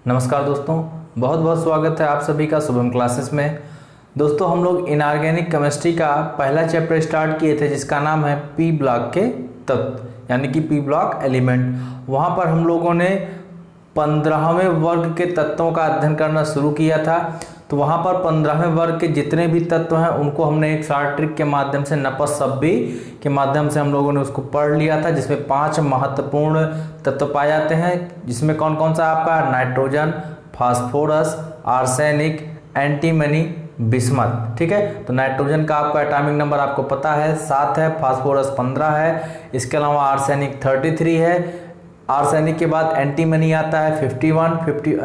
नमस्कार दोस्तों, बहुत बहुत स्वागत है आप सभी का शुभम क्लासेस में। दोस्तों, हम लोग इनऑर्गेनिक केमिस्ट्री का पहला चैप्टर स्टार्ट किए थे जिसका नाम है पी ब्लॉक के तत्व यानी कि पी ब्लॉक एलिमेंट। वहाँ पर हम लोगों ने 15वें वर्ग के तत्वों का अध्ययन करना शुरू किया था। तो वहाँ पर 15वें वर्ग के जितने भी तत्व हैं उनको हमने एक शॉर्ट ट्रिक के माध्यम से नपस्सब्बी के माध्यम से हम लोगों ने उसको पढ़ लिया था, जिसमें 5 महत्वपूर्ण तत्व पाए जाते हैं। जिसमें कौन कौन सा आपका nitrogen, phosphorus, arsenic, antimony, bismuth. ठीक है, तो नाइट्रोजन का आपका एटॉमिक नंबर आपको पता है 7 है, फास्फोरस 15 है, इसके अलावा आर्सेनिक 33 है। आर्सेनिक के बाद एंटीमनी आता है 51,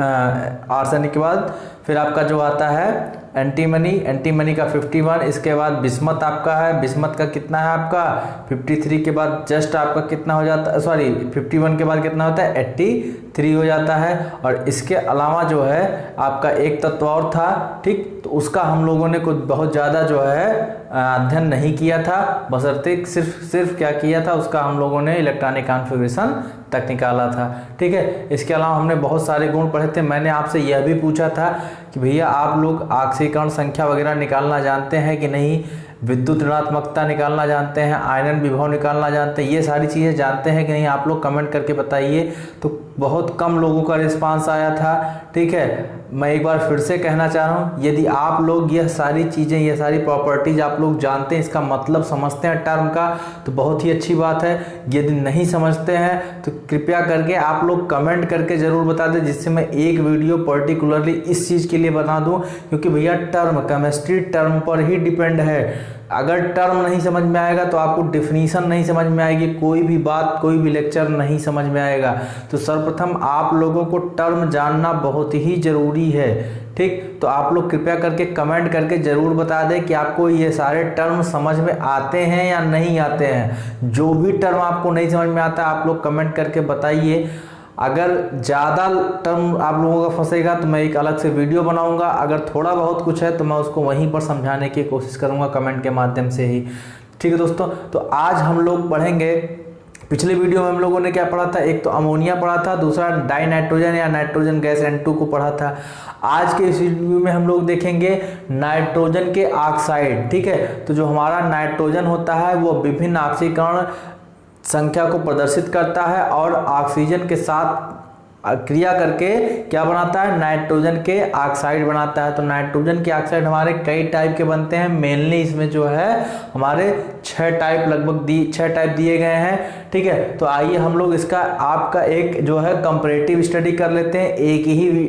आर्सेनिक के बाद फिर आपका जो आता है एंटीमनी का 51। इसके बाद बिस्मथ आपका है, बिस्मथ का कितना है आपका 53 के बाद जस्ट आपका कितना हो जाता है, सॉरी 51 के बाद कितना होता है 83 हो जाता है। और इसके अलावा जो है आपका एक तत्व और था, ठीक, तो उसका हम लोगों ने कुछ बहुत ज़्यादा जो है अध्ययन नहीं किया था, बशर्ते सिर्फ क्या किया था, उसका हम लोगों ने इलेक्ट्रॉनिक कॉन्फ़िगरेशन तक निकाला था। ठीक है, इसके अलावा हमने बहुत सारे गुण पढ़े थे। मैंने आपसे यह भी पूछा था कि भैया आप लोग ऑक्सीकरण संख्या वगैरह निकालना जानते हैं कि नहीं, विद्युत ऋणात्मकता निकालना जानते हैं, आयरन विभव निकालना जानते हैं, ये सारी चीज़ें जानते हैं कि नहीं, आप लोग कमेंट करके बताइए। तो बहुत कम लोगों का रिस्पांस आया था। ठीक है, मैं एक बार फिर से कहना चाह रहा हूँ, यदि आप लोग यह सारी चीज़ें, यह सारी प्रॉपर्टीज आप लोग जानते हैं, इसका मतलब समझते हैं टर्म का, तो बहुत ही अच्छी बात है। यदि नहीं समझते हैं तो कृपया करके आप लोग कमेंट करके ज़रूर बता दें, जिससे मैं एक वीडियो पर्टिकुलरली इस चीज़ के लिए बना दूँ। क्योंकि भैया टर्म, केमिस्ट्री टर्म पर ही डिपेंड है। अगर टर्म नहीं समझ में आएगा तो आपको डेफिनीशन नहीं समझ में आएगी, कोई भी बात, कोई भी लेक्चर नहीं समझ में आएगा। तो सर्वप्रथम आप लोगों को टर्म जानना बहुत ही ज़रूरी है। ठीक, तो आप लोग कृपया करके कमेंट करके ज़रूर बता दें कि आपको ये सारे टर्म समझ में आते हैं या नहीं आते हैं। जो भी टर्म आपको नहीं समझ में आता आप लोग कमेंट करके बताइए। अगर ज़्यादा टर्म आप लोगों का फंसेगा तो मैं एक अलग से वीडियो बनाऊंगा, अगर थोड़ा बहुत कुछ है तो मैं उसको वहीं पर समझाने की कोशिश करूंगा कमेंट के माध्यम से ही। ठीक है दोस्तों, तो आज हम लोग पढ़ेंगे, पिछले वीडियो में हम लोगों ने क्या पढ़ा था, एक तो अमोनिया पढ़ा था, दूसरा डाई नाइट्रोजन या नाइट्रोजन गैस N2 को पढ़ा था। आज के इस वीडियो में हम लोग देखेंगे नाइट्रोजन के ऑक्साइड। ठीक है, तो जो हमारा नाइट्रोजन होता है वो विभिन्न ऑक्सीकरण संख्या को प्रदर्शित करता है और ऑक्सीजन के साथ क्रिया करके क्या बनाता है, नाइट्रोजन के ऑक्साइड बनाता है। तो नाइट्रोजन के ऑक्साइड हमारे कई टाइप के बनते हैं, मेनली इसमें जो है हमारे 6 टाइप लगभग 6 टाइप दिए गए हैं। ठीक है, तो आइए हम लोग इसका आपका एक जो है कंपैरेटिव स्टडी कर लेते हैं। एक ही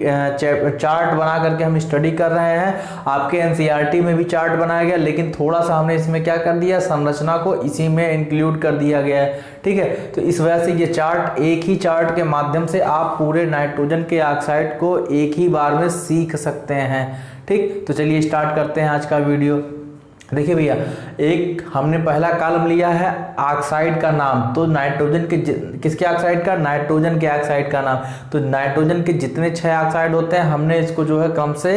चार्ट बना करके हम स्टडी कर रहे हैं। आपके एनसीईआरटी में भी चार्ट बनाया गया, लेकिन थोड़ा सा हमने इसमें क्या कर दिया, संरचना को इसी में इंक्लूड कर दिया गया है। ठीक है, तो इस वजह से ये चार्ट, एक ही चार्ट के माध्यम से आप पूरे नाइट्रोजन के ऑक्साइड को एक ही बार में सीख सकते हैं। ठीक, तो चलिए स्टार्ट करते हैं आज का वीडियो। देखिए भैया, एक हमने पहला कॉलम लिया है ऑक्साइड का नाम, तो नाइट्रोजन के किसके ऑक्साइड का, नाइट्रोजन के ऑक्साइड का नाम। तो नाइट्रोजन के जितने 6 ऑक्साइड होते हैं हमने इसको जो है क्रम से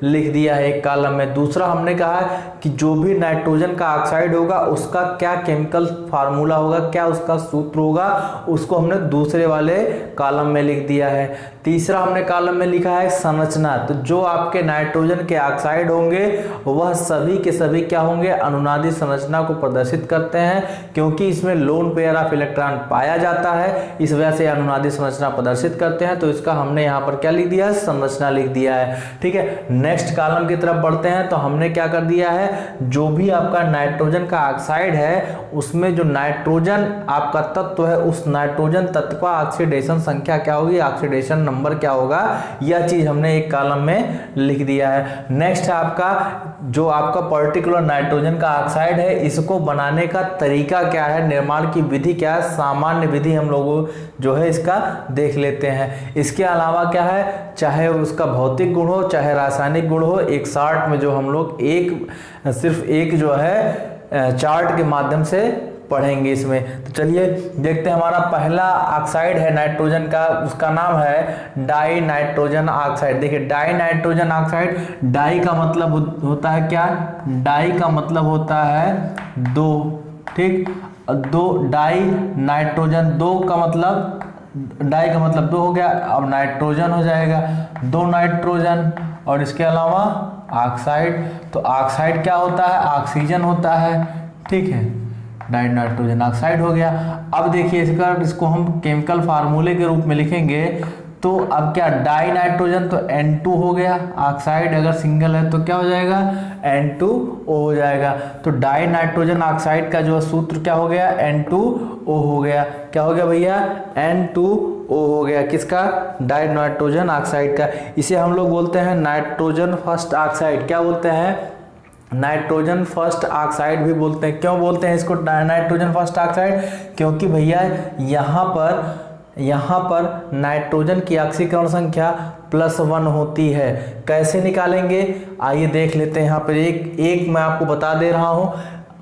लिख दिया है एक कॉलम में। दूसरा हमने कहा कि जो भी नाइट्रोजन का ऑक्साइड होगा उसका क्या केमिकल फार्मूला होगा, क्या उसका सूत्र होगा, उसको हमने दूसरे वाले कॉलम में लिख दिया है। तीसरा हमने कॉलम में लिखा है संरचना, तो जो आपके नाइट्रोजन के ऑक्साइड होंगे वह सभी के सभी क्या होंगे, अनुनादी संरचना को प्रदर्शित करते हैं, क्योंकि इसमें लोन पेयर ऑफ इलेक्ट्रॉन पाया जाता है, इस वजह से अनुनादी संरचना प्रदर्शित करते हैं। तो इसका हमने यहाँ पर क्या लिख दिया है, संरचना लिख दिया है। ठीक है, नेक्स्ट कॉलम की तरफ बढ़ते हैं तो हमने क्या कर दिया है, जो भी आपका नाइट्रोजन का ऑक्साइड है उसमें जो नाइट्रोजन आपका तत्व है उस नाइट्रोजन तत्व का ऑक्सीडेशन संख्या क्या होगी, ऑक्सीडेशन नंबर क्या होगा, यह चीज हमने एक कॉलम में लिख दिया है। नेक्स्ट आपका जो आपका पर्टिकुलर नाइट्रोजन का ऑक्साइड है इसको बनाने का तरीका क्या है, निर्माण की विधि क्या है, सामान्य विधि हम लोगों जो है इसका देख लेते हैं। इसके अलावा क्या है, चाहे उसका भौतिक गुण हो चाहे रासायनिक गुण हो, एक शार्ट में जो हम लोग सिर्फ एक जो है चार्ट के माध्यम से पढ़ेंगे इसमें। तो चलिए देखते हैं, हमारा पहला ऑक्साइड है नाइट्रोजन का, उसका नाम है डाई नाइट्रोजन ऑक्साइड। देखिए डाई नाइट्रोजन ऑक्साइड, डाई का मतलब होता है क्या, डाई का मतलब होता है 2। ठीक, 2 डाई नाइट्रोजन, 2 का मतलब डाई का मतलब 2 हो गया, अब नाइट्रोजन हो जाएगा 2 नाइट्रोजन, और इसके अलावा ऑक्साइड। तो ऑक्साइड क्या होता है, ऑक्सीजन होता है, ठीक है, डाई नाइट्रोजन ऑक्साइड हो गया। अब देखिए इसको हम केमिकल फार्मूले के रूप में लिखेंगे, तो अब क्या डाई नाइट्रोजन तो N2 हो गया, ऑक्साइड अगर सिंगल है तो क्या हो जाएगा N2O हो जाएगा। तो डाई नाइट्रोजन ऑक्साइड का जो सूत्र क्या हो गया N2O हो गया। क्या हो गया भैया N2O हो गया, किसका, डाई नाइट्रोजन ऑक्साइड का। इसे हम लोग बोलते हैं नाइट्रोजन फर्स्ट ऑक्साइड। क्या बोलते हैं, नाइट्रोजन फर्स्ट ऑक्साइड भी बोलते हैं। क्यों बोलते हैं इसको नाइट्रोजन फर्स्ट ऑक्साइड, क्योंकि भैया यहाँ पर नाइट्रोजन की ऑक्सीकरण संख्या +1 होती है। कैसे निकालेंगे आइए देख लेते हैं। यहाँ पर एक मैं आपको बता दे रहा हूँ,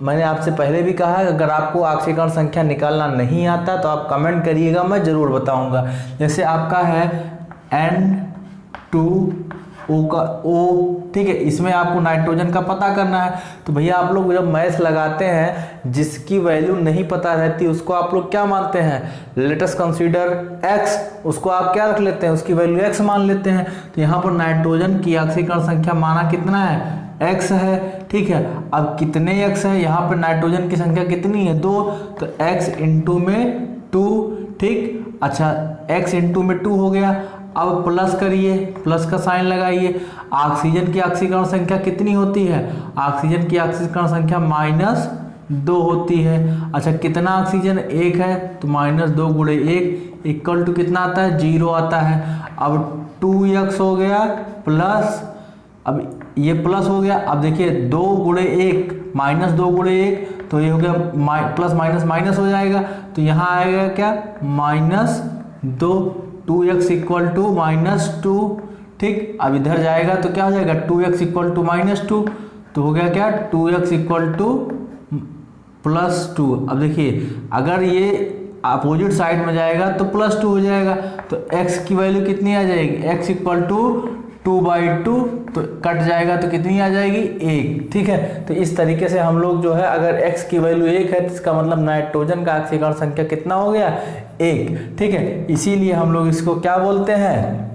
मैंने आपसे पहले भी कहा अगर आपको ऑक्सीकरण संख्या निकालना नहीं आता तो आप कमेंट करिएगा, मैं ज़रूर बताऊंगा। जैसे आपका है N2O का O, ठीक है, इसमें आपको नाइट्रोजन का पता करना है। तो भैया आप लोग जब मैथ लगाते हैं जिसकी वैल्यू नहीं पता रहती उसको आप लोग क्या मानते हैं, लेट अस कंसीडर x, उसको आप क्या रख लेते हैं, उसकी वैल्यू x मान लेते हैं। तो यहाँ पर नाइट्रोजन की ऑक्सीकरण संख्या माना कितना है, x है, ठीक है। अब कितने x है, यहाँ पर नाइट्रोजन की संख्या कितनी है 2, तो x इंटू में 2, ठीक, अच्छा x इंटू में 2 हो गया। अब प्लस करिए, प्लस का साइन लगाइए। ऑक्सीजन की ऑक्सीकरण संख्या कितनी होती है, ऑक्सीजन की ऑक्सीकरण संख्या -2 होती है। अच्छा कितना ऑक्सीजन 1 है, तो -2 × 1 इक्वल टू कितना आता है 0 आता है। अब 2x हो गया प्लस, अब ये प्लस हो गया। अब देखिए 2 × 1 -2 × 1 तो ये हो गया प्लस माइनस माइनस हो जाएगा, तो यहाँ आएगा क्या -2, 2x इक्वल टू -2, ठीक। अब इधर जाएगा तो क्या हो जाएगा 2x इक्वल टू -2, तो हो गया क्या 2x इक्वल टू +2। अब देखिए अगर ये अपोजिट साइड में जाएगा तो +2 हो जाएगा, तो x की वैल्यू कितनी आ जाएगी, x इक्वल टू 2/2, तो कट जाएगा तो कितनी आ जाएगी 1, ठीक है। तो इस तरीके से हम लोग जो है अगर x की वैल्यू 1 है तो इसका मतलब नाइट्रोजन का ऑक्सीकरण संख्या कितना हो गया 1, ठीक है। इसीलिए हम लोग इसको क्या बोलते हैं,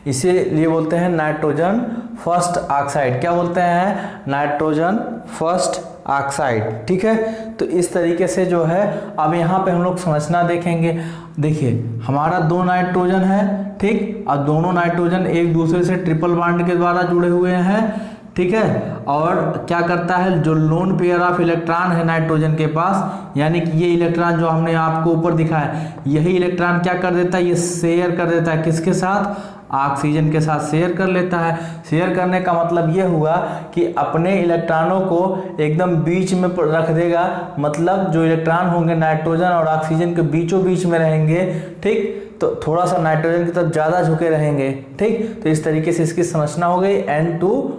इसीलिए बोलते हैं नाइट्रोजन फर्स्ट ऑक्साइड। क्या बोलते हैं, नाइट्रोजन फर्स्ट ऑक्साइड, ठीक है। तो इस तरीके से जो है अब यहाँ पे हम लोग संरचना देखेंगे। देखिए हमारा 2 नाइट्रोजन है, ठीक, और दोनों नाइट्रोजन एक दूसरे से ट्रिपल बॉन्ड के द्वारा जुड़े हुए हैं, ठीक है। और क्या करता है, जो लोन पेयर ऑफ इलेक्ट्रॉन है नाइट्रोजन के पास, यानी कि ये इलेक्ट्रॉन जो हमने आपको ऊपर दिखाया, यही इलेक्ट्रॉन क्या कर देता है, ये शेयर कर देता है किसके साथ, ऑक्सीजन के साथ शेयर कर लेता है। शेयर करने का मतलब ये हुआ कि अपने इलेक्ट्रॉनों को एकदम बीच में रख देगा, मतलब जो इलेक्ट्रॉन होंगे नाइट्रोजन और ऑक्सीजन के बीचों बीच में रहेंगे, ठीक, तो थोड़ा सा नाइट्रोजन की तरफ ज़्यादा झुके रहेंगे, ठीक। तो इस तरीके से इसकी संरचना हो गई N2O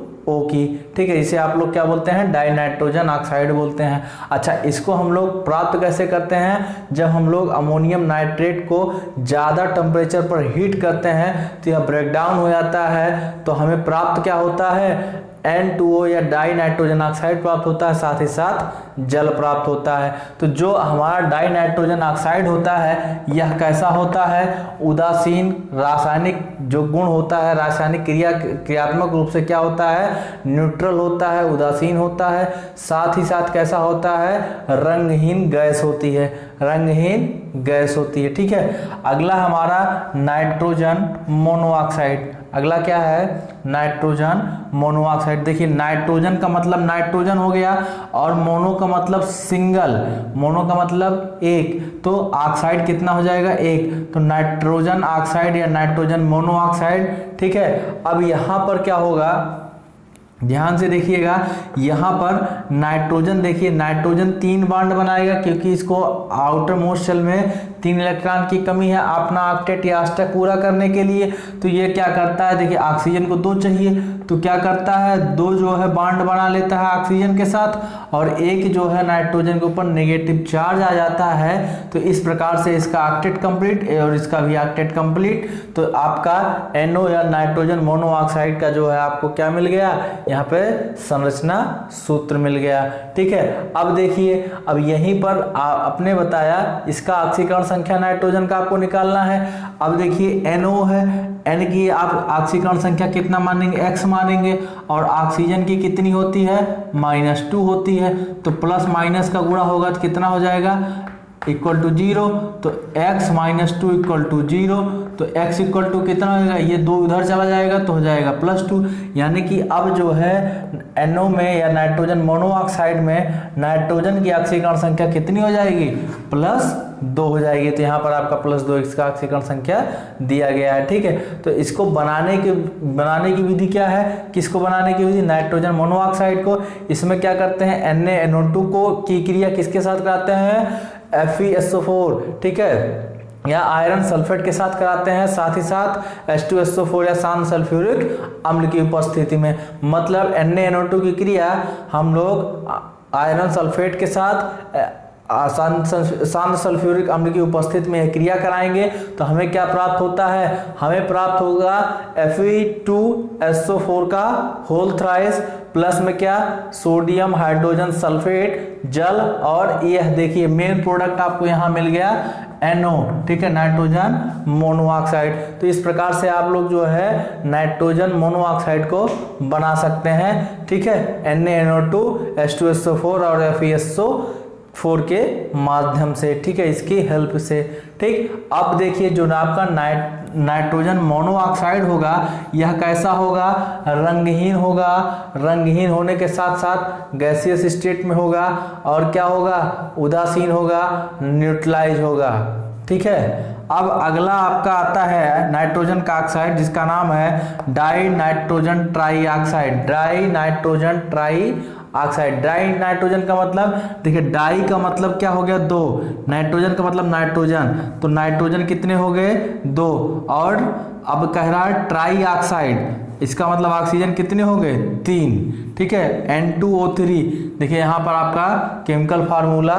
की, ठीक है। इसे आप लोग क्या बोलते हैं, डाई नाइट्रोजन ऑक्साइड बोलते हैं। अच्छा इसको हम लोग प्राप्त कैसे करते हैं, जब हम लोग अमोनियम नाइट्रेट को ज़्यादा टेम्परेचर पर हीट करते हैं तो यह ब्रेक डाउन हो जाता है, तो हमें प्राप्त क्या होता है N2O या डाई नाइट्रोजन ऑक्साइड प्राप्त होता है, साथ ही साथ जल प्राप्त होता है। तो जो हमारा डाई नाइट्रोजन ऑक्साइड होता है यह कैसा होता है, उदासीन रासायनिक जो गुण होता है, रासायनिक क्रियात्मक रूप से क्या होता है, न्यूट्रल होता है, उदासीन होता है, साथ ही साथ कैसा होता है, रंगहीन गैस होती है, रंगहीन गैस होती है, ठीक है। अगला हमारा नाइट्रोजन मोनोऑक्साइड, अगला क्या है, नाइट्रोजन मोनोऑक्साइड। देखिए नाइट्रोजन का मतलब नाइट्रोजन हो गया और मोनो का मतलब सिंगल, मोनो का मतलब एक, तो ऑक्साइड कितना हो जाएगा 1, तो नाइट्रोजन ऑक्साइड या नाइट्रोजन मोनोऑक्साइड, ठीक है। अब यहाँ पर क्या होगा, ध्यान से देखिएगा, यहाँ पर नाइट्रोजन, देखिए नाइट्रोजन 3 बॉन्ड बनाएगा क्योंकि इसको आउटर मोस्ट शेल में 3 इलेक्ट्रॉन की कमी है अपना ऑक्टेट या अष्टक पूरा करने के लिए। तो ये क्या करता है, देखिए ऑक्सीजन को 2 चाहिए तो क्या करता है, 2 जो है बॉन्ड बना लेता है ऑक्सीजन के साथ, और एक जो है नाइट्रोजन के ऊपर नेगेटिव चार्ज आ जाता है। तो इस प्रकार से इसका ऑक्टेट कंप्लीट और इसका भी ऑक्टेट कंप्लीट। तो आपका NO या नाइट्रोजन मोनोऑक्साइड का जो है आपको क्या मिल गया, यहाँ पे संरचना सूत्र मिल गया। ठीक है, अब देखिए, अब यहीं पर आपने बताया इसका ऑक्सीकरण संख्या नाइट्रोजन का आपको निकालना है। अब देखिए NO है, N की आप ऑक्सीकरण संख्या कितना मानेंगे, X मानेंगे, और ऑक्सीजन की कितनी होती है, -2 होती है, तो प्लस माइनस का गुणा होगा तो कितना हो जाएगा, इक्वल टू 0, तो x - 2 इक्वल टू 0, तो x इक्वल टू कितना होगा, ये 2 उधर चला जाएगा तो हो जाएगा +2, यानी कि अब जो है NO में या नाइट्रोजन मोनोऑक्साइड में नाइट्रोजन की ऑक्सीकरण संख्या कितनी हो जाएगी, +2 हो जाएगी। तो यहाँ पर आपका +2 इसका ऑक्सीकरण संख्या दिया गया है। ठीक है, तो इसको बनाने की विधि क्या है, किसको बनाने की विधि, नाइट्रोजन मोनोऑक्साइड को। इसमें क्या करते हैं, NaNO2 को की क्रिया किसके साथ कराते हैं, FeSO4, ठीक है, या आयरन सल्फेट के साथ कराते हैं, साथ ही साथ H2SO4 या शांत सल्फ्यूरिक अम्ल की उपस्थिति में। मतलब NaNO2 की क्रिया हम लोग आयरन सल्फेट के साथ शांत सल्फ्यूरिक अम्ल की उपस्थिति में क्रिया कराएंगे तो हमें क्या प्राप्त होता है, हमें प्राप्त होगा Fe2SO4 का होल थ्राइस प्लस में क्या, सोडियम हाइड्रोजन सल्फेट जल, और यह देखिए मेन प्रोडक्ट आपको यहाँ मिल गया NO, ठीक है, नाइट्रोजन मोनोऑक्साइड। तो इस प्रकार से आप लोग जो है नाइट्रोजन मोनोऑक्साइड को बना सकते हैं। ठीक है, NaNO2 H2SO4 और FeSO4 के माध्यम से, ठीक है, इसकी हेल्प से। ठीक, अब देखिए जो आपका नाइट्रोजन मोनोऑक्साइड होगा यह कैसा होगा, रंगहीन होगा, रंगहीन होने के साथ साथ गैसियस स्टेट में होगा, और क्या होगा, उदासीन होगा, न्यूट्रलाइज होगा। ठीक है, अब अगला आपका आता है नाइट्रोजन का ऑक्साइड जिसका नाम है die nitrogen try oxide. Die nitrogen try oxide, die nitrogen का मतलब देखिए, डाई का मतलब क्या हो गया, 2, नाइट्रोजन का मतलब नाइट्रोजन, तो नाइट्रोजन कितने हो गए, 2, और अब कह रहा है ट्राई ऑक्साइड, इसका मतलब ऑक्सीजन कितने हो गए, 3। ठीक है, N2O3, देखिए यहाँ पर आपका केमिकल फार्मूला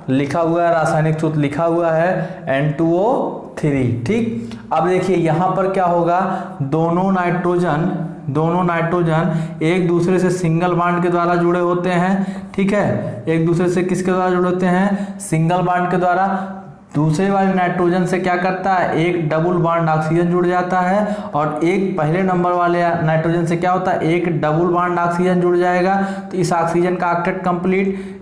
लिखा हुआ है, रासायनिक सूत्र लिखा हुआ है N2O3। ठीक, अब देखिए यहाँ पर क्या होगा, दोनों नाइट्रोजन एक दूसरे से सिंगल बॉन्ड के द्वारा जुड़े होते हैं। ठीक है, एक दूसरे से किसके द्वारा जुड़े होते हैं, सिंगल बॉन्ड के द्वारा। दूसरे वाले नाइट्रोजन से क्या करता है, एक डबल बॉन्ड ऑक्सीजन जुड़ जाता है, और एक पहले नंबर वाले नाइट्रोजन से क्या होता है, एक डबल बॉन्ड ऑक्सीजन जुड़ जाएगा। तो इस ऑक्सीजन का ऑक्टेट कंप्लीट,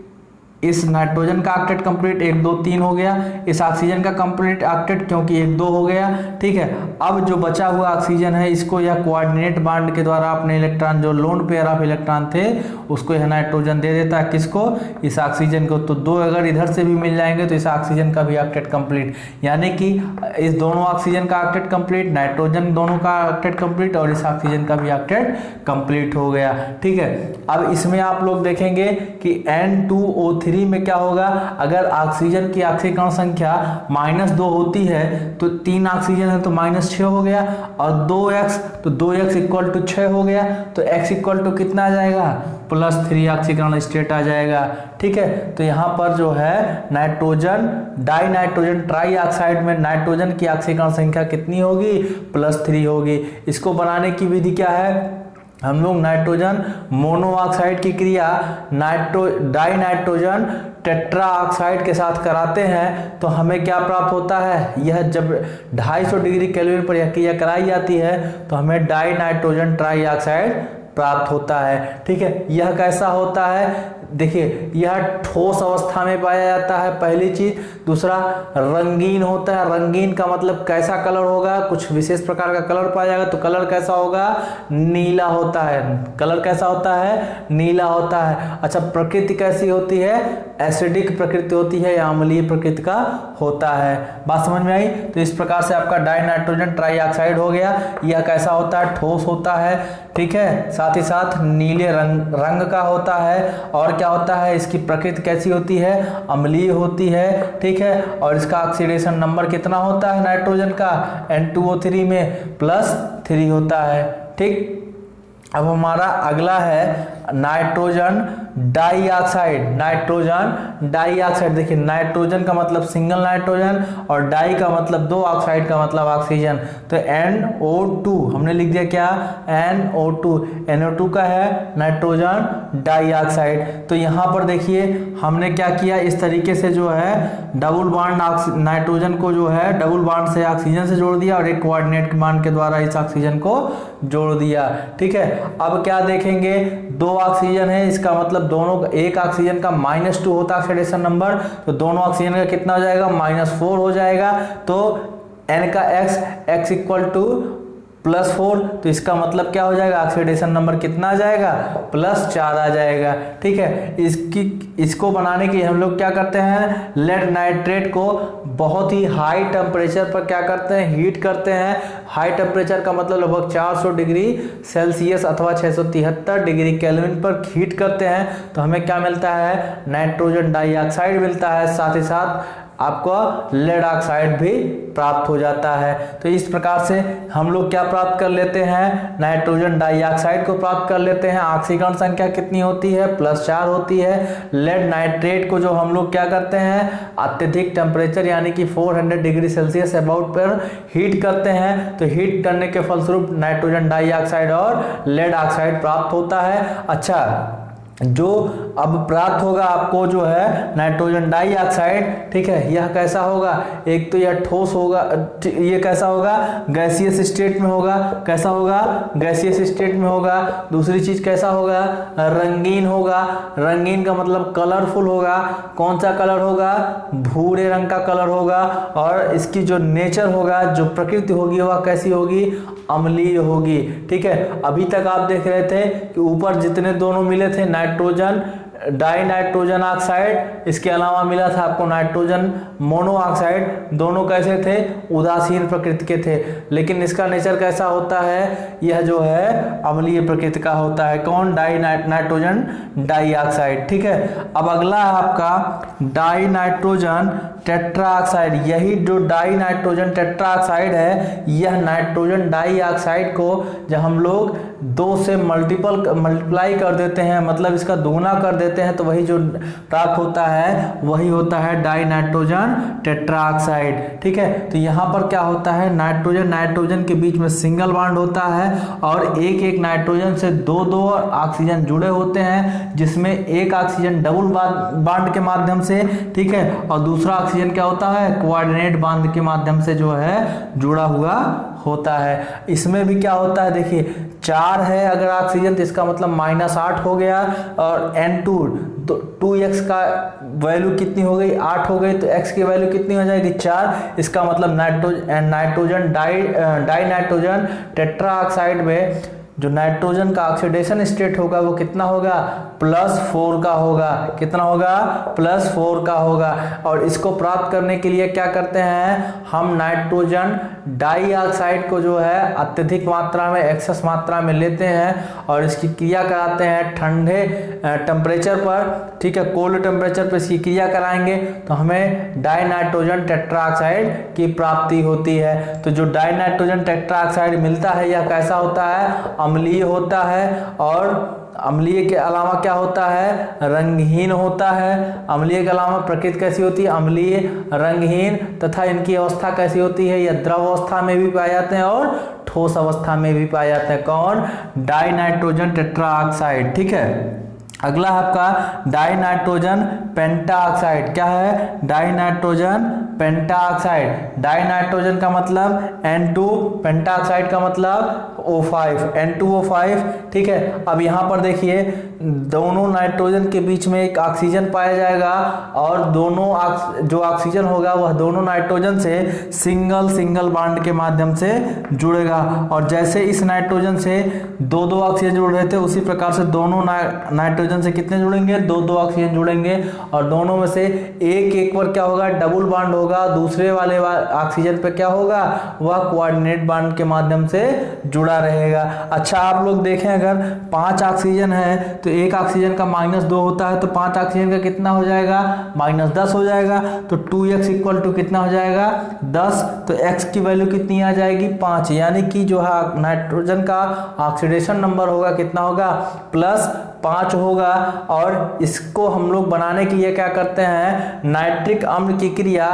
इस नाइट्रोजन का ऑक्टेट कंप्लीट 1 2 3 हो गया, इस ऑक्सीजन का कंप्लीट ऑक्टेट क्योंकि 1 2 हो गया। ठीक है, अब जो बचा हुआ ऑक्सीजन है इसको यह कोऑर्डिनेट बॉन्ड के द्वारा अपने इलेक्ट्रॉन, जो लोन पेयर ऑफ इलेक्ट्रॉन थे उसको यह नाइट्रोजन दे देता है, किसको, इस ऑक्सीजन को। तो 2 अगर इधर से भी मिल जाएंगे तो इस ऑक्सीजन का भी ऑक्टेट कंप्लीट, यानी कि इस दोनों ऑक्सीजन का ऑक्टेट कंप्लीट, नाइट्रोजन दोनों का ऑक्टेट कंप्लीट, और इस ऑक्सीजन का भी ऑक्टेट कंप्लीट हो गया। ठीक है, अब इसमें आप लोग देखेंगे कि N2O3 में क्या होगा, अगर ऑक्सीजन की ऑक्सीकरण संख्या -2 होती है तो 3 ऑक्सीजन है तो -6 हो गया, और 2x तो 2x इक्वल टू 6 हो गया, तो x इक्वल टू कितना आ जाएगा, +3 ऑक्सीकरण स्टेट आ जाएगा। ठीक है, तो यहाँ पर जो है nitrogen die nitrogen try oxide में नाइट्रोजन की ऑक्सीकरण संख्या कितनी होगी, +3 होगी। इसको बनाने की विधि क्या है, हम लोग नाइट्रोजन मोनोऑक्साइड की क्रिया डाई नाइट्रोजन टेट्रा ऑक्साइड के साथ कराते हैं तो हमें क्या प्राप्त होता है, यह जब 250 डिग्री केल्विन पर यह क्रिया कराई जाती है तो हमें डाई नाइट्रोजन ट्राई ऑक्साइड प्राप्त होता है। ठीक है, यह कैसा होता है, देखिए यह ठोस अवस्था में पाया जाता है, पहली चीज। दूसरा, रंगीन होता है। रंगीन का मतलब कैसा कलर होगा, कुछ विशेष प्रकार का कलर पाया जाएगा, तो कलर कैसा होगा, नीला होता है। कलर कैसा होता है, नीला होता है। अच्छा, प्रकृति कैसी होती है, एसिडिक प्रकृति होती है या अम्लीय प्रकृति का होता है। बात समझ में आई। तो इस प्रकार से आपका डाई नाइट्रोजन ट्राई ऑक्साइड हो गया। यह कैसा होता है, ठोस होता है। ठीक है, साथ ही साथ नीले रंग का होता है, और क्या होता है, इसकी प्रकृति कैसी होती है, अम्लीय होती है। ठीक है, और इसका ऑक्सीडेशन नंबर कितना होता है नाइट्रोजन का, N2O3 में +3 होता है। ठीक, अब हमारा अगला है नाइट्रोजन डाइऑक्साइड, नाइट्रोजन डाइऑक्साइड। देखिए नाइट्रोजन का मतलब सिंगल नाइट्रोजन और डाई का मतलब दो, ऑक्साइड का मतलब ऑक्सीजन। तो NO2 हमने लिख दिया क्या, NO2। NO2 का है नाइट्रोजन डाइऑक्साइड। तो यहाँ पर देखिए हमने क्या किया, इस तरीके से जो है डबल बॉन्ड नाइट्रोजन को जो है डबल बॉन्ड से ऑक्सीजन से जोड़ दिया और एक कोऑर्डिनेट मान के द्वारा इस ऑक्सीजन को जोड़ दिया। ठीक है, अब क्या देखेंगे, दो ऑक्सीजन है, इसका मतलब दोनों, एक ऑक्सीजन का -2 होता है ऑक्सीडेशन नंबर, तो दोनों ऑक्सीजन का कितना हो जाएगा, -4 हो जाएगा। तो n का x इक्वल टू +4, तो इसका मतलब क्या हो जाएगा, ऑक्सीडेशन नंबर कितना आ जाएगा, +4 आ जाएगा। ठीक है, इसको बनाने के हम लोग क्या करते हैं, लेड नाइट्रेट को बहुत ही हाई टेम्परेचर पर क्या करते हैं, हीट करते हैं। हाई टेम्परेचर का मतलब लगभग 400 डिग्री सेल्सियस अथवा 673 डिग्री केल्विन पर हीट करते हैं, तो हमें क्या मिलता है, नाइट्रोजन डाइऑक्साइड मिलता है। साथ ही साथ आपको लेड ऑक्साइड भी प्राप्त हो जाता है। तो इस प्रकार से हम लोग क्या प्राप्त कर लेते हैं, नाइट्रोजन डाइऑक्साइड को प्राप्त कर लेते हैं। ऑक्सीकरण संख्या कितनी होती है, +4 होती है। लेड नाइट्रेट को जो हम लोग क्या करते हैं, अत्यधिक टेम्परेचर यानी कि 400 डिग्री सेल्सियस अबाउट पर हीट करते हैं, तो हीट करने के फलस्वरूप नाइट्रोजन डाइऑक्साइड और लेड ऑक्साइड प्राप्त होता है। अच्छा, जो अब प्राप्त होगा आपको जो है नाइट्रोजन डाइऑक्साइड, ठीक है, यह कैसा होगा, एक तो यह ठोस होगा, ये कैसा होगा, गैसियस स्टेट में होगा। कैसा होगा, गैसियस स्टेट में होगा। दूसरी चीज कैसा होगा, रंगीन होगा। रंगीन का मतलब कलरफुल होगा। कौन सा कलर होगा, भूरे रंग का कलर होगा। और इसकी जो नेचर होगा, जो प्रकृति होगी, वह कैसी होगी, अम्लीय होगी। ठीक है, अभी तक आप देख रहे थे कि ऊपर जितने दोनों मिले थे, नाइट्रोजन डाई नाइट्रोजन ऑक्साइड, इसके अलावा मिला था आपको नाइट्रोजन मोनोऑक्साइड, दोनों कैसे थे, उदासीन प्रकृति के थे। लेकिन इसका नेचर कैसा होता है, यह जो है अम्लीय प्रकृति का होता है। कौन, डाई नाइट्रोजन डाइऑक्साइड। ठीक है, अब अगला है आपका डाई नाइट्रोजन टेट्राऑक्साइड। यही जो डाई नाइट्रोजन टेट्राऑक्साइड है, यह नाइट्रोजन डाइऑक्साइड को जब हम लोग 2 से मल्टीप्लाई कर देते हैं, मतलब इसका दोगुना कर देते हैं, तो वही जो प्राप्त होता है वही होता है डाई नाइट्रोजन टेट्राऑक्साइड। ठीक है, तो यहाँ पर क्या होता है, नाइट्रोजन के बीच में सिंगल बॉन्ड होता है और एक नाइट्रोजन से दो ऑक्सीजन जुड़े होते हैं, जिसमें एक ऑक्सीजन डबल बॉन्ड के माध्यम से, ठीक है, और दूसरा ऑक्सीजन क्या होता है, कोऑर्डिनेट बॉन्ड के माध्यम से जो है जुड़ा हुआ होता है। इसमें भी क्या होता है, देखिए 4 है अगर ऑक्सीजन, तो इसका मतलब -8 हो गया। और N2 तो 2x का वैल्यू कितनी हो गई, 8 हो गई, तो x की वैल्यू कितनी हो जाएगी, 4। इसका मतलब नाइट्रोजन डाई नाइट्रोजन टेट्राऑक्साइड में जो नाइट्रोजन का ऑक्सीडेशन स्टेट होगा वो कितना होगा, +4 का होगा। कितना होगा, +4 का होगा। और इसको प्राप्त करने के लिए क्या करते हैं, हम नाइट्रोजन डाइऑक्साइड को जो है अत्यधिक मात्रा में, एक्सेस मात्रा में लेते हैं और इसकी क्रिया कराते हैं ठंडे टेम्परेचर पर। ठीक है, कोल्ड टेम्परेचर पर इसकी क्रिया कराएंगे तो हमें डाई नाइट्रोजन टेट्राऑक्साइड की प्राप्ति होती है। तो जो डाई नाइट्रोजन टेट्राऑक्साइड मिलता है यह कैसा होता है, अम्लीय होता है। और अम्लीय के अलावा क्या होता है, रंगहीन होता है। अम्लीय के अलावा प्रकृति कैसी होती है, अम्लीय, रंगहीन, तथा इनकी अवस्था कैसी होती है, यह द्रव अवस्था में भी पाए जाते हैं और ठोस अवस्था में भी पाए जाते हैं। कौन, डाई नाइट्रोजन टेट्राऑक्साइड। ठीक है, अगला आपका डाई नाइट्रोजन पेंटाऑक्साइड। क्या है, die nitrogen pentoxide. Die nitrogen का मतलब N2, पेंटाऑक्साइड का मतलब O5, N2O5। ठीक है, अब यहाँ पर देखिए दोनों नाइट्रोजन के बीच में एक ऑक्सीजन पाया जाएगा और दोनों जो ऑक्सीजन होगा वह दोनों नाइट्रोजन से सिंगल बॉन्ड के माध्यम से जुड़ेगा। और जैसे इस नाइट्रोजन से दो ऑक्सीजन जुड़ रहे थे, उसी प्रकार से दोनों नाइट्रोजन से कितने जुड़ेंगे, दो ऑक्सीजन जुड़ेंगे और दोनों में से एक पर क्या होगा, डबल बॉन्ड होगा। दूसरे वाले ऑक्सीजन पे क्या होगा, वह कोऑर्डिनेट बॉन्ड के माध्यम से जुड़ा रहेगा। अच्छा, आप लोग देखें अगर 5 ऑक्सीजन है तो एक ऑक्सीजन का -2 होता है, तो 5 ऑक्सीजन का कितना हो जाएगा, -10 हो जाएगा। तो 2x इक्वल टू कितना हो जाएगा, 10। तो x की वैल्यू कितनी आ जाएगी, 5। यानी कि जो है नाइट्रोजन का ऑक्सीडेशन नंबर होगा कितना होगा, 5 होगा। और इसको हम लोग बनाने के लिए क्या करते हैं, नाइट्रिक अम्ल की क्रिया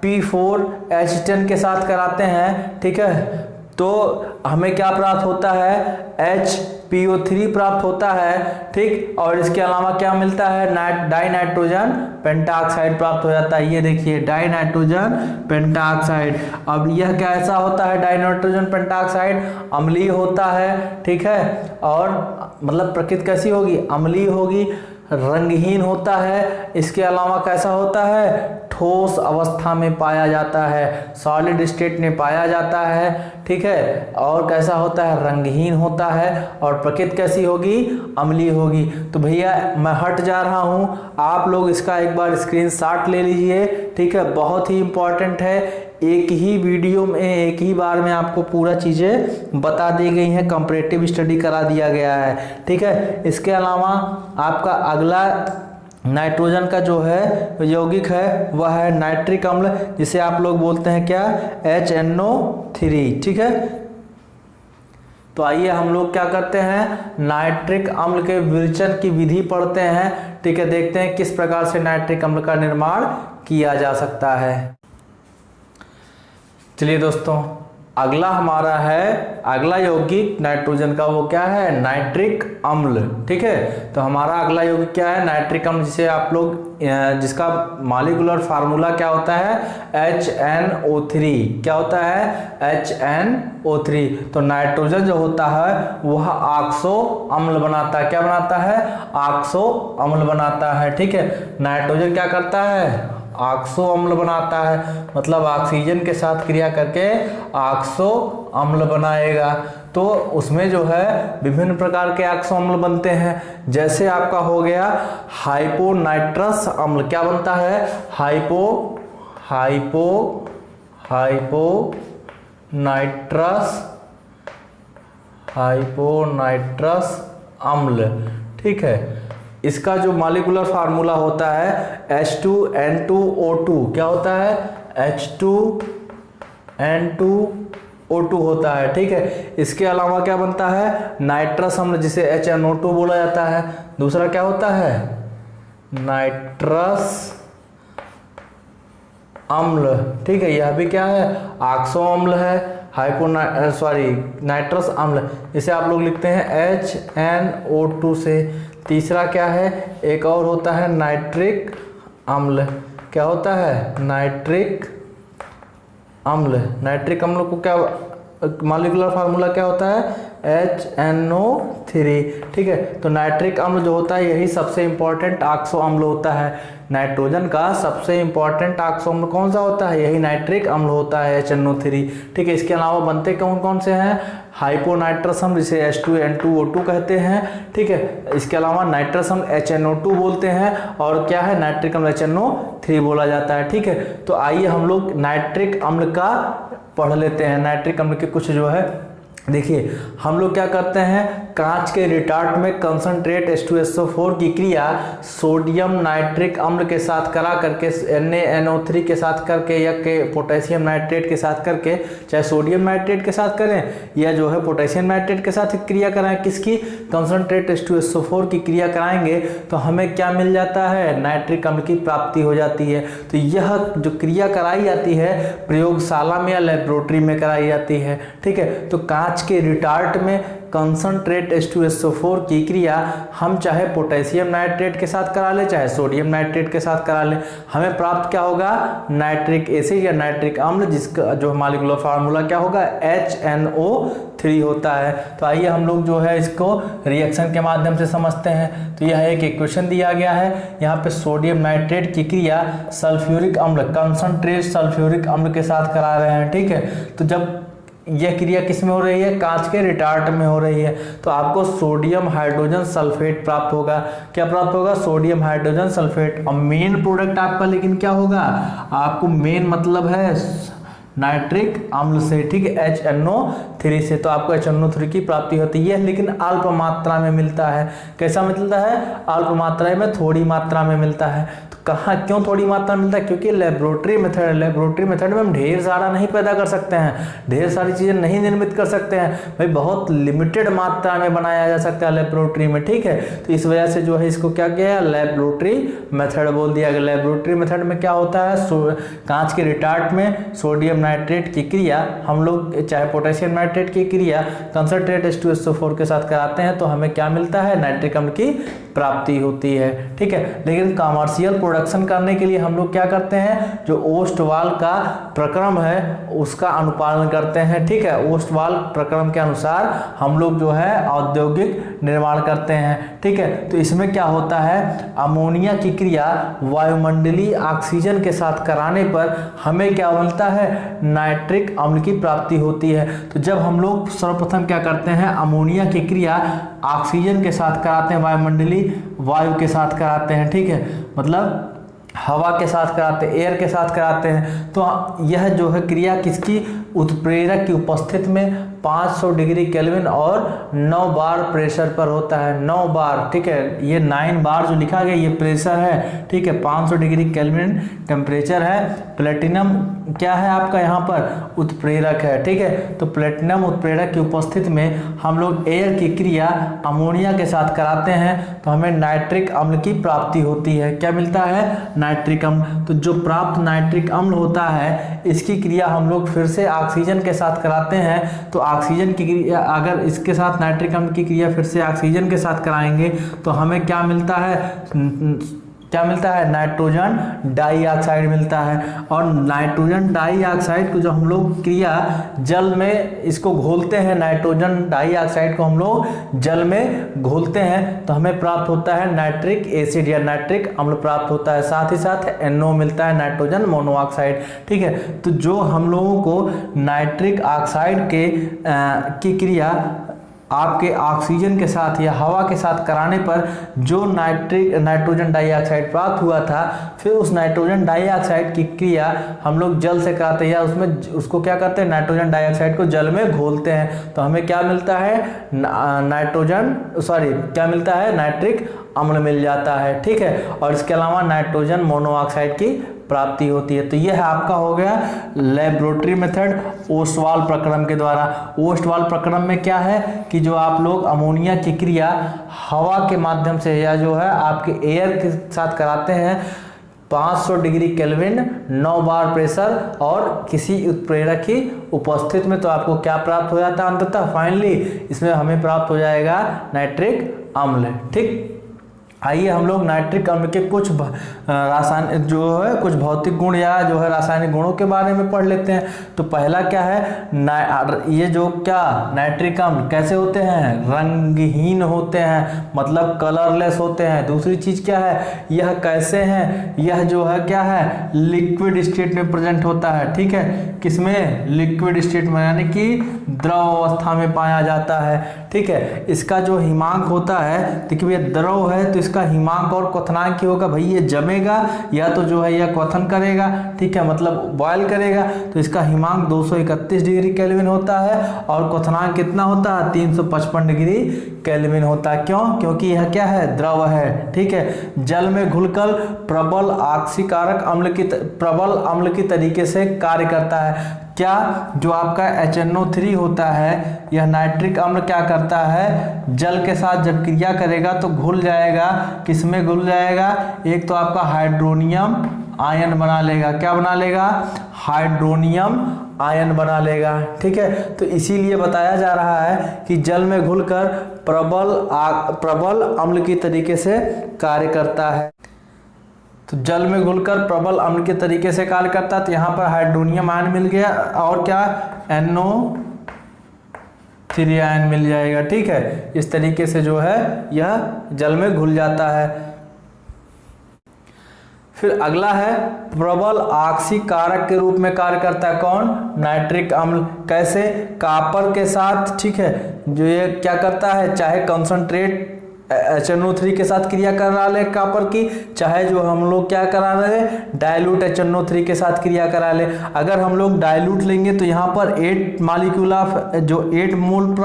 P4H10 के साथ कराते हैं, ठीक है। तो हमें क्या प्राप्त होता है, HPO3 प्राप्त होता है, ठीक। और इसके अलावा क्या मिलता है, डाई नाइट्रोजन पेंटाऑक्साइड प्राप्त हो जाता है। ये देखिए डाई नाइट्रोजन पेंटाऑक्साइड। अब यह कैसा होता है, डाई नाइट्रोजन पेंटाऑक्साइड अम्लीय होता है, ठीक है। और मतलब प्रकृति कैसी होगी, अम्लीय होगी, रंगहीन होता है। इसके अलावा कैसा होता है, ठोस अवस्था में पाया जाता है, सॉलिड स्टेट में पाया जाता है, ठीक है। और कैसा होता है, रंगहीन होता है। और प्रकृति कैसी होगी, अम्लीय होगी। तो भैया मैं हट जा रहा हूँ, आप लोग इसका एक बार स्क्रीनशॉट ले लीजिए, ठीक है। बहुत ही इंपॉर्टेंट है, एक ही वीडियो में एक ही बार में आपको पूरा चीज़ें बता दी गई हैं, कंपैरेटिव स्टडी करा दिया गया है, ठीक है। इसके अलावा आपका अगला नाइट्रोजन का जो है यौगिक है वह है नाइट्रिक अम्ल, जिसे आप लोग बोलते हैं क्या, HNO3, ठीक है। तो आइए हम लोग क्या करते हैं, नाइट्रिक अम्ल के विरेचन की विधि पढ़ते हैं, ठीक है। देखते हैं किस प्रकार से नाइट्रिक अम्ल का निर्माण किया जा सकता है। चलिए दोस्तों, अगला हमारा है, अगला यौगिक नाइट्रोजन का वो क्या है, नाइट्रिक अम्ल, ठीक है। तो हमारा अगला यौगिक क्या है, नाइट्रिक अम्ल, जिसे आप लोग जिसका मॉलिक्यूलर फार्मूला क्या होता है, HNO3। क्या होता है, HNO3। तो नाइट्रोजन जो होता है वह ऑक्सो अम्ल बनाता है। क्या बनाता है, ऑक्सो अम्ल बनाता है, ठीक है। नाइट्रोजन क्या करता है, ऑक्सो अम्ल बनाता है, मतलब ऑक्सीजन के साथ क्रिया करके ऑक्सो अम्ल बनाएगा। तो उसमें जो है विभिन्न प्रकार के ऑक्सो अम्ल बनते हैं, जैसे आपका हो गया हाइपोनाइट्रस अम्ल। क्या बनता है, हाइपोनाइट्रस अम्ल, ठीक है। इसका जो मॉलिक्यूलर फार्मूला होता है H2N2O2। क्या होता है, H2N2O2 होता है, ठीक है। इसके अलावा क्या बनता है, नाइट्रस अम्ल, जिसे HNO2 बोला जाता है। दूसरा क्या होता है, नाइट्रस अम्ल, ठीक है। यह भी क्या है, ऑक्सो अम्ल है, नाइट्रस अम्ल, इसे आप लोग लिखते हैं HNO2 से। तीसरा क्या है, एक और होता है नाइट्रिक अम्ल। क्या होता है, नाइट्रिक अम्ल। नाइट्रिक अम्ल को क्या मॉलिक्यूलर फार्मूला क्या होता है, HNO3, ठीक है। तो नाइट्रिक अम्ल जो होता है यही सबसे इंपॉर्टेंट ऑक्सो अम्ल होता है। नाइट्रोजन का सबसे इंपॉर्टेंट ऑक्सो अम्ल कौन सा होता है, यही नाइट्रिक अम्ल होता है, HNO3, ठीक है। इसके अलावा बनते कौन कौन से हैं, हाइपोनाइट्रस अम्ल, जिसे H2N2O2 कहते हैं, ठीक है। इसके अलावा नाइट्रस अम्ल HNO2 बोलते हैं, और क्या है, नाइट्रिक अम्ल HNO3 बोला जाता है, ठीक है। तो आइए हम लोग नाइट्रिक अम्ल का पढ़ लेते हैं। नाइट्रिक अम्ल के कुछ जो है, देखिए हम लोग क्या करते हैं, कांच के रिटार्ट में कंसंट्रेट H2SO4 की क्रिया सोडियम नाइट्रिक अम्ल के साथ करा करके, NaNO3 के साथ करके, या के पोटेशियम नाइट्रेट के साथ करके, चाहे सोडियम नाइट्रेट के साथ करें या जो है पोटेशियम नाइट्रेट के साथ क्रिया कराएं, किसकी, कंसंट्रेट H2SO4 की क्रिया कराएंगे, तो हमें क्या मिल जाता है, नाइट्रिक अम्ल की प्राप्ति हो जाती है। तो यह जो क्रिया कराई जाती है प्रयोगशाला में या लेबोरेटरी में कराई जाती है, ठीक है। तो कांच के रिटार्ट में कंसंट्रेट H2SO4 की क्रिया हम चाहे पोटेशियम नाइट्रेट के साथ करा ले, चाहे सोडियम नाइट्रेट के साथ करा ले, हमें प्राप्त क्या होगा, नाइट्रिक एसिड या नाइट्रिक अम्ल, जिसका जो मॉलिक्यूलर फार्मूला क्या होगा, HNO3 होता है। तो आइए हम लोग जो है इसको रिएक्शन के माध्यम से समझते हैं। तो यह एक इक्वेशन दिया गया है, यहाँ पे सोडियम नाइट्रेट की क्रिया सल्फ्यूरिक अम्ल, कंसंट्रेट सल्फ्यूरिक अम्ल के साथ करा रहे हैं, ठीक है। तो जब यह क्रिया किस में हो रही है, कांच के रिटार्ट में हो रही है, तो आपको सोडियम हाइड्रोजन सल्फेट प्राप्त होगा। क्या प्राप्त होगा, सोडियम हाइड्रोजन सल्फेट। और मेन प्रोडक्ट आपका लेकिन क्या होगा, आपको मेन मतलब है नाइट्रिक अम्ल से, ठीक है, HNO3 से। तो आपको HNO3 की प्राप्ति होती है, लेकिन अल्प मात्रा में मिलता है। कैसा मिलता है, अल्प मात्रा में, थोड़ी मात्रा में मिलता है। तो कहाँ क्यों थोड़ी मात्रा में मिलता है? क्योंकि लेबोरेटरी मेथड है। लेबोरेटरी मेथड में हम ढेर सारा नहीं पैदा कर सकते हैं, ढेर सारी चीज़ें नहीं निर्मित कर सकते हैं भाई, बहुत लिमिटेड मात्रा में बनाया जा सकता है लेबोरेटरी में, ठीक है। तो इस वजह से जो है इसको क्या किया है, लेबोरेटरी मेथड बोल दिया गया। लेबोरेटरी मेथड में क्या होता है, कांच के रिटार्ट में सोडियम नाइट्रेट की क्रिया हम लोग चाहे पोटेशियम नाइट्रेट की क्रिया कंसंट्रेट H2SO4 के साथ कराते हैं तो हमें क्या मिलता है, नाइट्रिक अम्ल की प्राप्ति होती है, ठीक है। लेकिन कमर्शियल प्रोडक्शन करने के लिए हम लोग क्या करते हैं, जो ओस्टवाल का प्रक्रम है उसका अनुपालन करते हैं, ठीक है। ओस्टवाल प्रक्रम के अनुसार हम लोग जो है औद्योगिक निर्माण करते हैं, ठीक है। तो इसमें क्या होता है, अमोनिया की क्रिया वायुमंडलीय ऑक्सीजन के साथ कराने पर हमें क्या मिलता है, नाइट्रिक अम्ल की प्राप्ति होती है। तो जब हम लोग सर्वप्रथम क्या करते हैं, अमोनिया की क्रिया ऑक्सीजन के साथ कराते हैं, वायुमंडलीय वायु के साथ कराते हैं, ठीक है, मतलब हवा के साथ कराते हैं, एयर के साथ कराते हैं। तो यह जो है क्रिया किसकी, उत्प्रेरक की उपस्थिति में 500 डिग्री केल्विन और 9 बार प्रेशर पर होता है, 9 बार, ठीक है। ये 9 बार जो लिखा गया ये प्रेशर है, ठीक है। 500 डिग्री केल्विन टेम्परेचर है। प्लेटिनम क्या है आपका यहाँ पर, उत्प्रेरक है, ठीक है। तो प्लेटिनम उत्प्रेरक की उपस्थिति में हम लोग एयर की क्रिया अमोनिया के साथ कराते हैं तो हमें नाइट्रिक अम्ल की प्राप्ति होती है। क्या मिलता है, नाइट्रिक अम्ल। तो जो प्राप्त नाइट्रिक अम्ल होता है इसकी क्रिया हम लोग फिर से ऑक्सीजन के साथ कराते हैं तो ऑक्सीजन की क्रिया, अगर इसके साथ नाइट्रिक अम्ल की क्रिया फिर से ऑक्सीजन के साथ कराएंगे तो हमें क्या मिलता है, नाइट्रोजन डाइऑक्साइड मिलता है। और नाइट्रोजन डाइऑक्साइड को जो हम लोग क्रिया जल में इसको घोलते हैं, नाइट्रोजन डाइऑक्साइड को हम लोग जल में घोलते हैं तो हमें प्राप्त होता है नाइट्रिक एसिड या नाइट्रिक अम्ल प्राप्त होता है। साथ ही साथ NO मिलता है, नाइट्रोजन मोनोऑक्साइड, ठीक है। तो जो हम लोगों को नाइट्रिक ऑक्साइड की क्रिया आपके ऑक्सीजन के साथ या हवा के साथ कराने पर जो नाइट्रोजन डाइऑक्साइड प्राप्त हुआ था, फिर उस नाइट्रोजन डाइऑक्साइड की क्रिया हम लोग जल से कराते हैं या उसको क्या करते हैं, नाइट्रोजन डाइऑक्साइड को जल में घोलते हैं तो हमें क्या मिलता है, नाइट्रिक अम्ल मिल जाता है, ठीक है। और इसके अलावा नाइट्रोजन मोनोऑक्साइड की प्राप्ति होती है। तो यह आपका हो गया लेबोरेटरी मेथड ओस्टवाल प्रक्रम के द्वारा। ओस्टवाल प्रक्रम में क्या है कि जो आप लोग अमोनिया की क्रिया हवा के माध्यम से या जो है आपके एयर के साथ कराते हैं, 500 डिग्री केल्विन, 9 बार प्रेशर और किसी उत्प्रेरक की उपस्थिति में, तो आपको क्या प्राप्त हो जाता है अंततः, फाइनली इसमें हमें प्राप्त हो जाएगा नाइट्रिक अम्ल, ठीक। आइए हम लोग नाइट्रिक अम्ल के कुछ रासायनिक जो है कुछ भौतिक गुण या जो है रासायनिक गुणों के बारे में पढ़ लेते हैं। तो पहला क्या है, ये जो क्या नाइट्रिक अम्ल कैसे होते हैं, रंगहीन होते हैं, मतलब कलरलेस होते हैं। दूसरी चीज क्या है, यह कैसे हैं, यह जो है क्या है, लिक्विड स्टेट में प्रेजेंट होता है, ठीक है। किसमें, लिक्विड स्टेट में, यानी कि द्रव अवस्था में पाया जाता है, ठीक है। इसका जो हिमांक होता है, देखिए भैया द्रव है तो इसका हिमांक और क्वथनांक क्या होगा, भाई ये जमेगा या तो जो है यह क्वथन करेगा, ठीक है, मतलब बॉयल करेगा। तो इसका हिमांक 231 डिग्री केल्विन होता है और क्वथनांक कितना होता है, 355 डिग्री केल्विन होता है। क्यों, क्योंकि यह क्या है, द्रव है, ठीक है। जल में घुलकर प्रबल ऑक्सीकारक प्रबल अम्ल की तरीके से कार्य करता है। क्या, जो आपका HNO3 होता है, यह नाइट्रिक अम्ल क्या करता है, जल के साथ जब क्रिया करेगा तो घुल जाएगा, किसमें घुल जाएगा, एक तो आपका हाइड्रोनियम आयन बना लेगा, क्या बना लेगा, हाइड्रोनियम आयन बना लेगा, ठीक है। तो इसीलिए बताया जा रहा है कि जल में घुलकर प्रबल अम्ल की तरीके से कार्य करता है। तो जल में घुलकर प्रबल अम्ल के तरीके से कार्य करता है। तो यहाँ पर हाइड्रोनियम आयन मिल गया और क्या, NO3 आयन मिल जाएगा, ठीक है। इस तरीके से जो है यह जल में घुल जाता है। फिर अगला है प्रबल ऑक्सीकारक के रूप में कार्य करता है कौन, नाइट्रिक अम्ल। कैसे, कॉपर के साथ, ठीक है, जो ये क्या करता है, चाहे कंसंट्रेट HNO3 के साथ क्रिया करा ले कॉपर की, चाहे जो हम लोग क्या करा ले डाइल्यूट HNO3 के साथ क्रिया करा ले। अगर हम लोग डाइल्यूट लेंगे तो यहाँ पर 8 मॉलिक्यूल ऑफ जो 8 मोल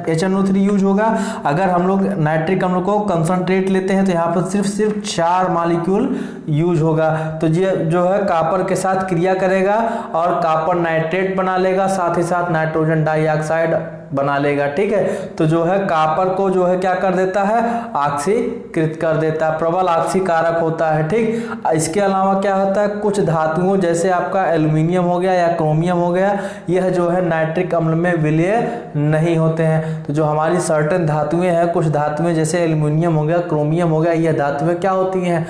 HNO3 यूज होगा। अगर हम लोग नाइट्रिक अम्ल को कंसंट्रेट लेते हैं तो यहाँ पर सिर्फ 4 मॉलिक्यूल यूज होगा। तो ये जो है कॉपर के साथ क्रिया करेगा और कॉपर नाइट्रेट बना लेगा, साथ ही साथ नाइट्रोजन डाइऑक्साइड बना लेगा। ठीक है, तो जो है कॉपर को जो है क्या कर देता है, ऑक्सीकृत कर देता है, प्रबल ऑक्सीकारक होता है। ठीक, इसके अलावा क्या होता है, कुछ धातुओं जैसे आपका एल्युमिनियम हो गया या क्रोमियम हो गया, यह जो है नाइट्रिक अम्ल में विलय नहीं होते हैं। तो जो हमारी सर्टेन धातुएं हैं, कुछ धातुएं जैसे एल्युमिनियम हो गया, क्रोमियम हो गया, यह धातुएं क्या होती हैं,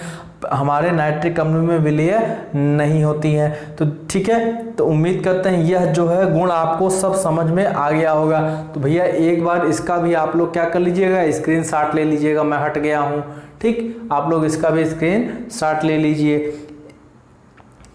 हमारे नाइट्रिक अम्ल में विलय नहीं होती हैं। तो ठीक है, तो उम्मीद करते हैं यह जो है गुण आपको सब समझ में आ गया होगा। तो भैया एक बार इसका भी आप लोग क्या कर लीजिएगा, स्क्रीनशॉट ले लीजिएगा, मैं हट गया हूँ। ठीक, आप लोग इसका भी स्क्रीनशॉट ले लीजिए।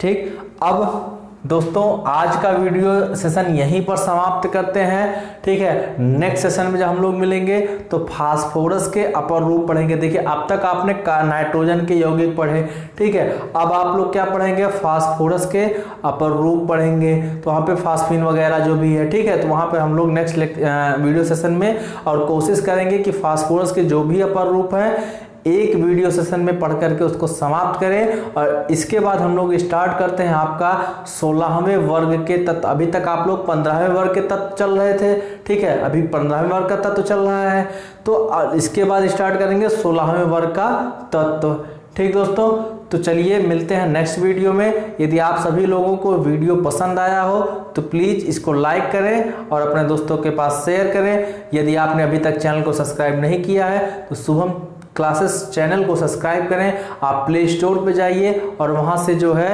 ठीक, अब दोस्तों आज का वीडियो सेशन यहीं पर समाप्त करते हैं। ठीक है, नेक्स्ट सेशन में जब हम लोग मिलेंगे तो फास्फोरस के अपर रूप पढ़ेंगे। देखिए अब तक आपने नाइट्रोजन के यौगिक पढ़े, ठीक है, अब आप लोग क्या पढ़ेंगे, फास्फोरस के अपर रूप पढ़ेंगे। तो वहाँ पे फास्फिन वगैरह जो भी है, ठीक है, तो वहाँ पे हम लोग नेक्स्ट वीडियो सेशन में और कोशिश करेंगे कि फास्फोरस के जो भी अपर रूप हैं एक वीडियो सेशन में पढ़ करके उसको समाप्त करें। और इसके बाद हम लोग स्टार्ट करते हैं आपका 16वें वर्ग के तत्व। अभी तक आप लोग 15वें वर्ग के तत्व चल रहे थे, ठीक है, अभी 15वें वर्ग का तत्व चल रहा है, तो इसके बाद स्टार्ट करेंगे 16वें वर्ग का तत्व। ठीक दोस्तों, तो चलिए मिलते हैं नेक्स्ट वीडियो में। यदि आप सभी लोगों को वीडियो पसंद आया हो तो प्लीज़ इसको लाइक करें और अपने दोस्तों के पास शेयर करें। यदि आपने अभी तक चैनल को सब्सक्राइब नहीं किया है तो शुभम क्लासेस चैनल को सब्सक्राइब करें। आप प्ले स्टोर पे जाइए और वहाँ से जो है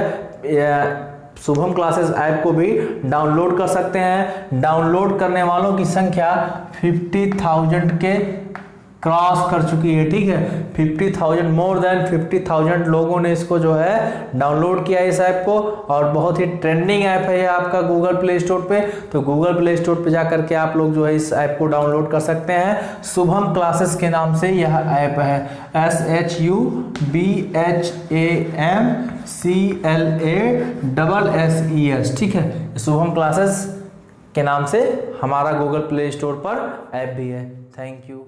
शुभम क्लासेस ऐप को भी डाउनलोड कर सकते हैं। डाउनलोड करने वालों की संख्या 50,000 के क्रॉस कर चुकी है। ठीक है, 50,000, मोर देन 50,000 लोगों ने इसको जो है डाउनलोड किया इस ऐप को, और बहुत ही ट्रेंडिंग ऐप है ये आपका गूगल प्ले स्टोर पे। तो गूगल प्ले स्टोर पे जा करके आप लोग जो है इस ऐप को डाउनलोड कर सकते हैं। शुभम क्लासेस के नाम से यह ऐप है, SHUBHAMCLASSES। ठीक है, शुभम क्लासेस के नाम से हमारा गूगल प्ले स्टोर पर ऐप भी है। Thank you.